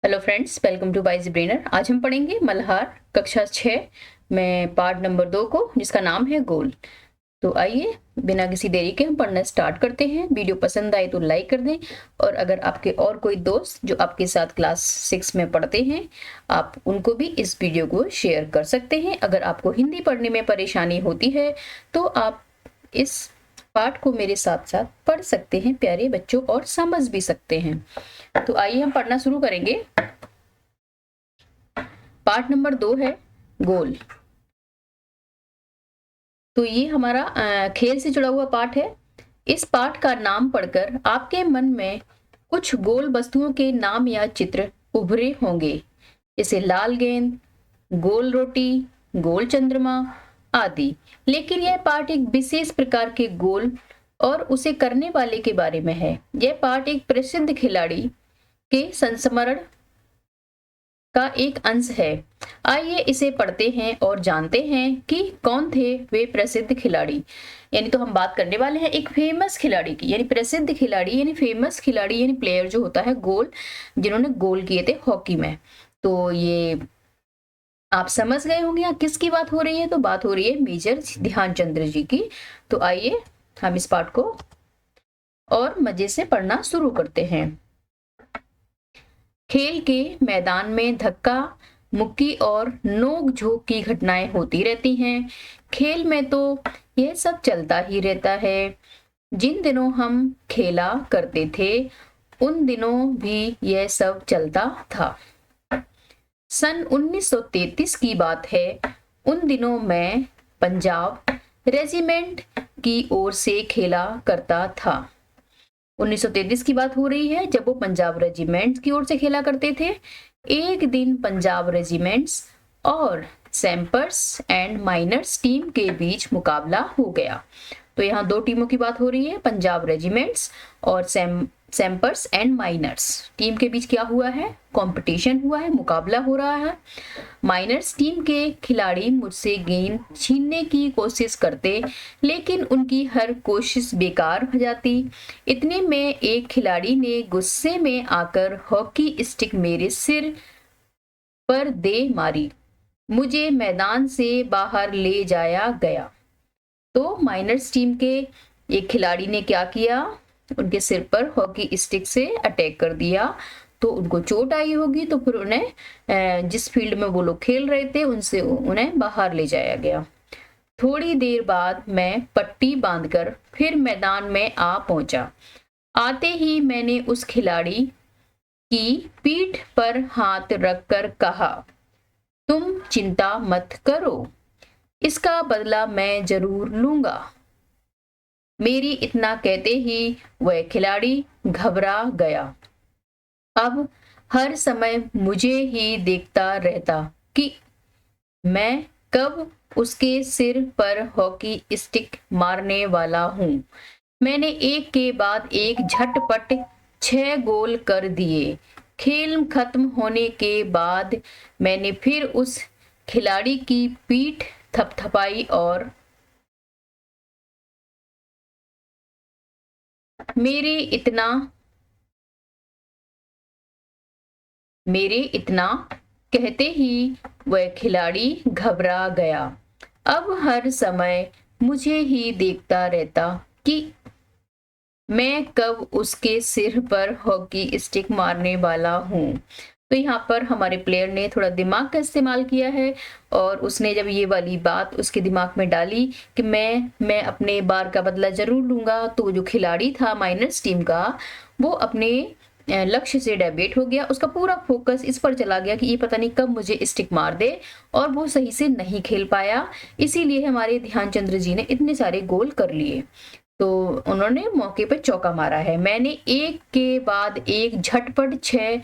Hello friends, welcome to Wise Brainer. आज हम पढ़ेंगे मल्हार कक्षा 6 में पार्ट नंबर 2 को, जिसका नाम है गोल। तो आइए बिना किसी देरी के हम पढ़ना स्टार्ट करते हैं। वीडियो पसंद आए तो लाइक कर दें, और अगर आपके और कोई दोस्त जो आपके साथ क्लास 6 में पढ़ते हैं, आप उनको भी इस वीडियो को शेयर कर सकते हैं। अगर आपको हिंदी पढ़ने में परेशानी होती है तो आप इस पाठ को मेरे साथ साथ पढ़ सकते हैं प्यारे बच्चों, और समझ भी सकते हैं। तो आइए हम पढ़ना शुरू करेंगे। पार्ट नंबर 2 है गोल। तो ये हमारा खेल से जुड़ा हुआ पाठ है। इस पाठ का नाम पढ़कर आपके मन में कुछ गोल वस्तुओं के नाम या चित्र उभरे होंगे, जैसे लाल गेंद, गोल रोटी, गोल चंद्रमा आदि। लेकिन यह पाठ एक विशेष प्रकार के गोल और उसे करने वाले के बारे में है। यह पाठ एक प्रसिद्ध खिलाड़ी के संस्मरण का एक अंश है। आइए इसे पढ़ते हैं और जानते हैं कि कौन थे वे प्रसिद्ध खिलाड़ी। यानी तो हम बात करने वाले हैं एक फेमस खिलाड़ी की, यानी प्रसिद्ध खिलाड़ी, यानी फेमस खिलाड़ी, यानी प्लेयर जो होता है गोल, जिन्होंने गोल किए थे हॉकी में। तो ये आप समझ गए होंगे यहाँ किसकी बात हो रही है। तो बात हो रही है मेजर ध्यानचंद जी की। तो आइए हम इस पाठ को और मजे से पढ़ना शुरू करते हैं। खेल के मैदान में धक्का मुक्की और नोक झोंक की घटनाएं होती रहती हैं। खेल में तो यह सब चलता ही रहता है। जिन दिनों हम खेला करते थे उन दिनों भी यह सब चलता था। सन 1933 की बात है। उन दिनों मैं पंजाब रेजिमेंट की ओर से खेला करता था। 1933 की बात हो रही है, जब वो पंजाब रेजिमेंट्स की ओर से खेला करते थे। एक दिन पंजाब रेजिमेंट्स और सैम्पर्स एंड माइनर्स टीम के बीच मुकाबला हो गया। तो यहाँ दो टीमों की बात हो रही है, पंजाब रेजिमेंट्स और सैम्पर्स एंड माइनर्स टीम के बीच क्या हुआ है, कंपटीशन हुआ है, मुकाबला हो रहा है। माइनर्स टीम के खिलाड़ी मुझसे गेंद छीनने की कोशिश करते, लेकिन उनकी हर कोशिश बेकार हो जाती। इतने में एक खिलाड़ी ने गुस्से में आकर हॉकी स्टिक मेरे सिर पर दे मारी। मुझे मैदान से बाहर ले जाया गया। तो माइनर्स टीम के एक खिलाड़ी ने क्या किया, उनके सिर पर हॉकी स्टिक से अटैक कर दिया। तो उनको चोट आई होगी, तो फिर उन्हें जिस फील्ड में वो लोग खेल रहे थे उनसे उन्हें बाहर ले जाया गया। थोड़ी देर बाद मैं पट्टी बांधकर फिर मैदान में आ पहुंचा। आते ही मैंने उस खिलाड़ी की पीठ पर हाथ रखकर कहा, तुम चिंता मत करो, इसका बदला मैं जरूर लूंगा। मेरी इतना कहते ही वह खिलाड़ी घबरा गया। अब हर समय मुझे ही देखता रहता कि मैं कब उसके सिर पर हॉकी स्टिक मारने वाला हूं। मैंने एक के बाद एक झटपट 6 गोल कर दिए। खेल खत्म होने के बाद मैंने फिर उस खिलाड़ी की पीठ थपथपाई और मेरे इतना कहते ही वह खिलाड़ी घबरा गया। अब हर समय मुझे ही देखता रहता कि मैं कब उसके सिर पर हॉकी स्टिक मारने वाला हूँ। तो यहाँ पर हमारे प्लेयर ने थोड़ा दिमाग का इस्तेमाल किया है, और उसने जब ये वाली बात उसके दिमाग में डाली कि मैं अपने बार का बदला जरूर लूंगा, तो जो खिलाड़ी था माइनस टीम का, वो अपने लक्ष्य से डाइवर्ट हो गया। उसका पूरा फोकस इस पर चला गया कि ये पता नहीं कब मुझे स्टिक मार दे, और वो सही से नहीं खेल पाया। इसीलिए हमारे ध्यानचंद जी ने इतने सारे गोल कर लिए। तो उन्होंने मौके पर चौका मारा है। मैंने एक के बाद एक झटपट 6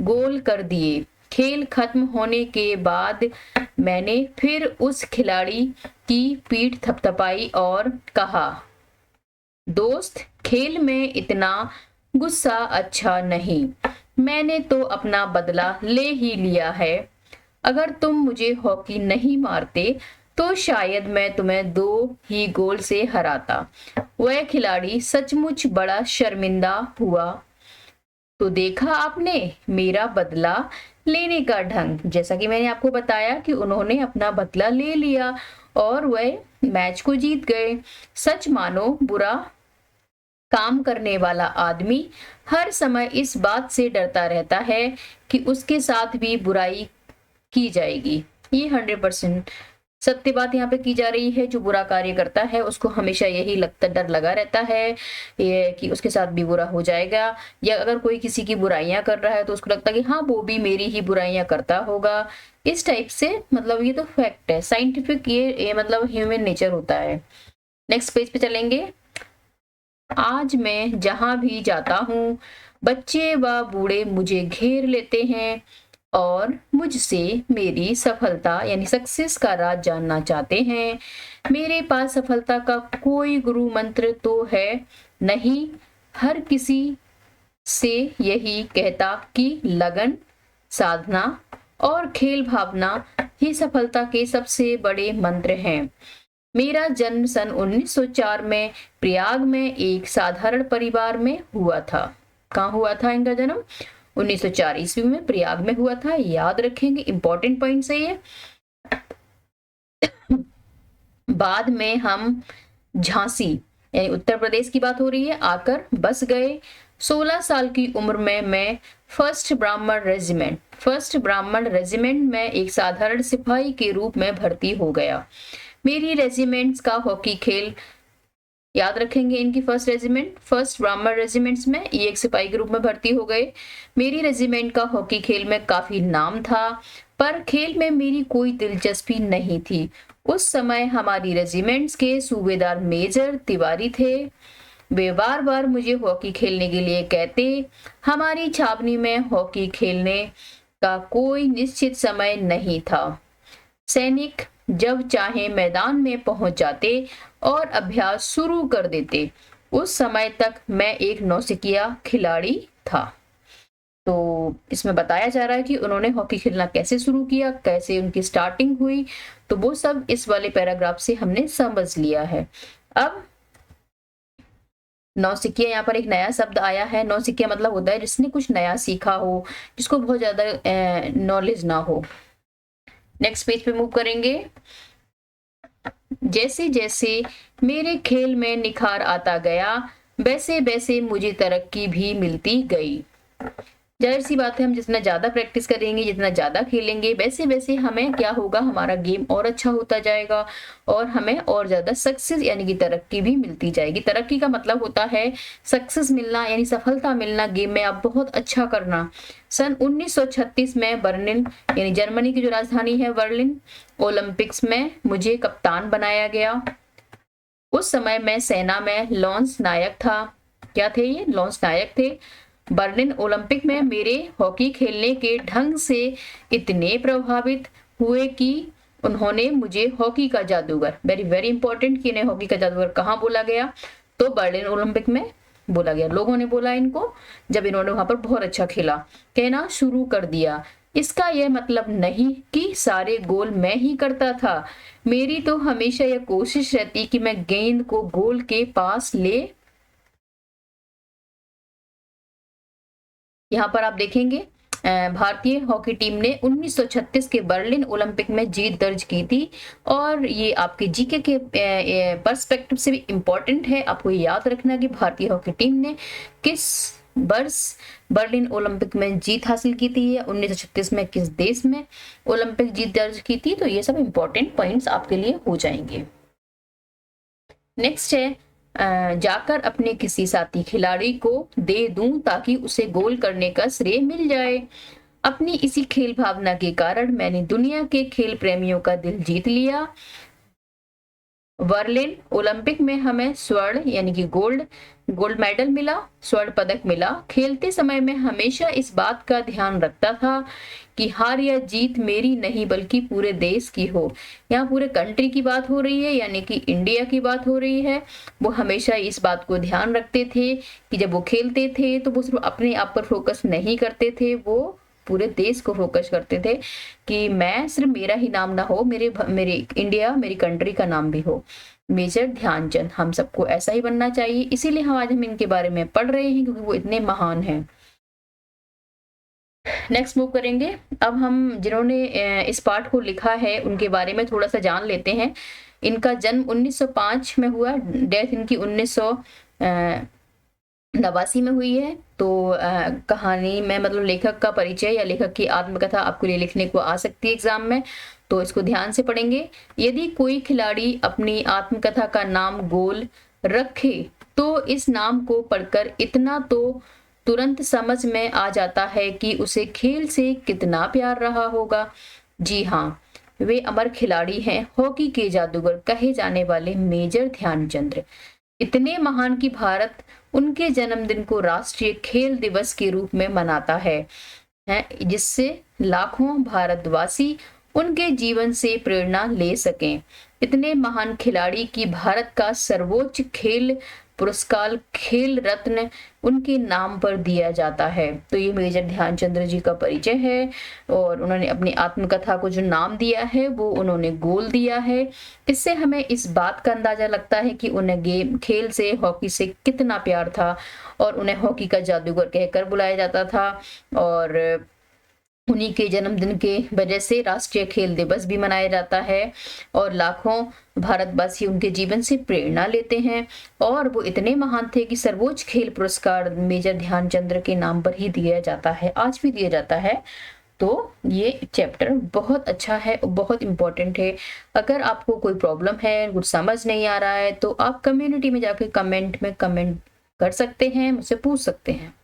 गोल कर दिए। खेल खत्म होने के बाद मैंने फिर उस खिलाड़ी की पीठ थपथपाई और कहा, दोस्त, खेल में इतना गुस्सा अच्छा नहीं। मैंने तो अपना बदला ले ही लिया है। अगर तुम मुझे हॉकी नहीं मारते तो शायद मैं तुम्हें 2 ही गोल से हराता। वह खिलाड़ी सचमुच बड़ा शर्मिंदा हुआ। तो देखा आपने मेरा बदला लेने का ढंग। जैसा कि मैंने आपको बताया कि उन्होंने अपना बदला ले लिया और वह मैच को जीत गए। सच मानो बुरा काम करने वाला आदमी हर समय इस बात से डरता रहता है कि उसके साथ भी बुराई की जाएगी। ये 100% सत्य बात यहाँ पे की जा रही है। जो बुरा कार्य करता है उसको हमेशा यही लगता, डर लगा रहता है ये कि उसके साथ भी बुरा हो जाएगा, या अगर कोई किसी की बुराइयां कर रहा है तो उसको लगता है कि हाँ वो भी मेरी ही बुराइयां करता होगा। इस टाइप से, मतलब ये तो फैक्ट है, साइंटिफिक, ये मतलब ह्यूमन नेचर होता है। नेक्स्ट पेज पे चलेंगे। आज मैं जहां भी जाता हूँ बच्चे व बूढ़े मुझे घेर लेते हैं और मुझसे मेरी सफलता यानी सक्सेस का राज जानना चाहते हैं। मेरे पास सफलता का कोई गुरु मंत्र तो है नहीं, हर किसी से यही कहता कि लगन, साधना और खेल भावना ही सफलता के सबसे बड़े मंत्र हैं। मेरा जन्म सन 1904 में प्रयाग में एक साधारण परिवार में हुआ था। कहाँ हुआ था इनका जन्म? 1904 ईस्वी में प्रयाग में हुआ था। याद रखेंगे, इंपॉर्टेंट पॉइंट है ये। बाद में हम झांसी यानी उत्तर प्रदेश की बात हो रही है आकर बस गए। 16 साल की उम्र में मैं फर्स्ट ब्राह्मण रेजिमेंट में एक साधारण सिपाही के रूप में भर्ती हो गया। मेरी रेजिमेंट्स का हॉकी खेल, याद रखेंगे इनकी फर्स्ट ब्राह्मण रेजिमेंट्स में ये एक सिपाही के रूप में भर्ती हो गए। मेरी रेजिमेंट का हॉकी खेल में काफी नाम था, पर खेल में मेरी कोई दिलचस्पी नहीं थी। उस समय हमारी रेजिमेंट्स के सूबेदार मेजर तिवारी थे। वे बार बार मुझे हॉकी खेलने के लिए कहते। हमारी छावनी में हॉकी खेलने का कोई निश्चित समय नहीं था। सैनिक जब चाहे मैदान में पहुंच जाते और अभ्यास शुरू कर देते। उस समय तक मैं एक नौसिखिया खिलाड़ी था। तो इसमें बताया जा रहा है कि उन्होंने हॉकी खेलना कैसे शुरू किया, कैसे उनकी स्टार्टिंग हुई, तो वो सब इस वाले पैराग्राफ से हमने समझ लिया है। अब नौसिखिया, यहाँ पर एक नया शब्द आया है। नौसिखिया मतलब होता है जिसने कुछ नया सीखा हो, जिसको बहुत ज्यादा नॉलेज ना हो। नेक्स्ट पेज पे मूव करेंगे। जैसे जैसे मेरे खेल में निखार आता गया वैसे वैसे मुझे तरक्की भी मिलती गई। जाहिर सी बात है, हम जितना ज्यादा प्रैक्टिस करेंगे, जितना ज्यादा खेलेंगे, वैसे वैसे हमें क्या होगा, हमारा गेम और अच्छा होता जाएगा और हमें और ज्यादा सक्सेस यानी कि तरक्की भी मिलती जाएगी। तरक्की का मतलब होता है सक्सेस मिलना यानी सफलता मिलना, गेम में आप बहुत अच्छा करना। सन 1936 में बर्लिन यानी जर्मनी की जो राजधानी है बर्लिन, ओलंपिक्स में मुझे कप्तान बनाया गया। उस समय मैं सेना में लॉन्स नायक था। क्या थे ये? लॉन्स नायक थे। बर्लिन ओलंपिक में मेरे हॉकी खेलने के ढंग से इतने प्रभावित हुए कि उन्होंने मुझे हॉकी का जादूगर, वेरी वेरी इंपॉर्टेंट, कि इन्हें हॉकी का जादूगर कहाँ बोला गया? तो बर्लिन ओलंपिक में बोला गया। लोगों ने बोला इनको जब इन्होंने वहां पर बहुत अच्छा खेला, कहना शुरू कर दिया। इसका यह मतलब नहीं कि सारे गोल मैं ही करता था। मेरी तो हमेशा यह कोशिश रहती कि मैं गेंद को गोल के पास ले। यहाँ पर आप देखेंगे भारतीय हॉकी टीम ने 1936 के बर्लिन ओलंपिक में जीत दर्ज की थी और ये आपके जीके के पर्सपेक्टिव से भी इम्पोर्टेंट है। आपको याद रखना कि भारतीय हॉकी टीम ने किस वर्ष बर्लिन ओलंपिक में जीत हासिल की थी, 1936 में किस देश में ओलंपिक जीत दर्ज की थी। तो ये सब इम्पोर्टेंट पॉइंट्स आपके लिए हो जाएंगे। नेक्स्ट है जाकर अपने किसी साथी खिलाड़ी को दे दूं ताकि उसे गोल करने का श्रेय मिल जाए। अपनी इसी खेल भावना के कारण मैंने दुनिया के खेल प्रेमियों का दिल जीत लिया। बर्लिन ओलंपिक में हमें स्वर्ण यानी कि गोल्ड मेडल मिला, स्वर्ण पदक मिला। खेलते समय मैं हमेशा इस बात का ध्यान रखता था कि हार या जीत मेरी नहीं बल्कि पूरे देश की हो। यहाँ पूरे कंट्री की बात हो रही है यानी कि इंडिया की बात हो रही है। वो हमेशा इस बात को ध्यान रखते थे कि जब वो खेलते थे तो वो सिर्फ अपने आप पर फोकस नहीं करते थे, वो पूरे देश को फोकस करते थे कि मैं सिर्फ मेरा ही नाम ना हो, मेरे इंडिया, मेरी कंट्री का नाम भी हो। मेजर ध्यानचंद, हम सबको ऐसा ही बनना चाहिए। इसीलिए हम आज इनके बारे में पढ़ रहे हैं क्योंकि वो इतने महान हैं। नेक्स्ट मूव करेंगे। अब हम जिन्होंने इस पाठ को लिखा है उनके बारे में थोड़ा सा जान लेते हैं। इनका जन्म 1905 में हुआ, डेथ इनकी 1989 में हुई है। तो कहानी में मतलब लेखक का परिचय या लेखक की आत्मकथा आपको लिए लिखने को आ सकती है एग्जाम में, तो इसको ध्यान से पढ़ेंगे। यदि कोई खिलाड़ी अपनी आत्मकथा का नाम गोल रखे तो इस नाम को पढ़कर इतना तो तुरंत समझ में आ जाता है कि उसे खेल से कितना प्यार रहा होगा। जी हाँ, वे अमर खिलाड़ी हैं, हॉकी के जादूगर कहे जाने वाले मेजर ध्यानचंद्र। इतने महान कि भारत उनके जन्मदिन को राष्ट्रीय खेल दिवस के रूप में मनाता है, जिससे लाखों भारतवासी उनके जीवन से प्रेरणा ले सकें। इतने महान खिलाड़ी की भारत का सर्वोच्च खेल पुरस्कार खेल रत्न उनके नाम पर दिया जाता है। तो ये मेजर ध्यानचंद्र जी का परिचय है और उन्होंने अपनी आत्मकथा को जो नाम दिया है वो उन्होंने गोल दिया है। इससे हमें इस बात का अंदाजा लगता है कि उन्हें गेम खेल से, हॉकी से कितना प्यार था और उन्हें हॉकी का जादूगर कहकर बुलाया जाता था। और उन्हीं के जन्मदिन के वजह से राष्ट्रीय खेल दिवस भी मनाया जाता है और लाखों भारतवासी उनके जीवन से प्रेरणा लेते हैं। और वो इतने महान थे कि सर्वोच्च खेल पुरस्कार मेजर ध्यानचंद्र के नाम पर ही दिया जाता है, आज भी दिया जाता है। तो ये चैप्टर बहुत अच्छा है, बहुत इंपॉर्टेंट है। अगर आपको कोई प्रॉब्लम है, कुछ समझ नहीं आ रहा है, तो आप कम्युनिटी में जाकर कमेंट में कमेंट कर सकते हैं, मुझसे पूछ सकते हैं।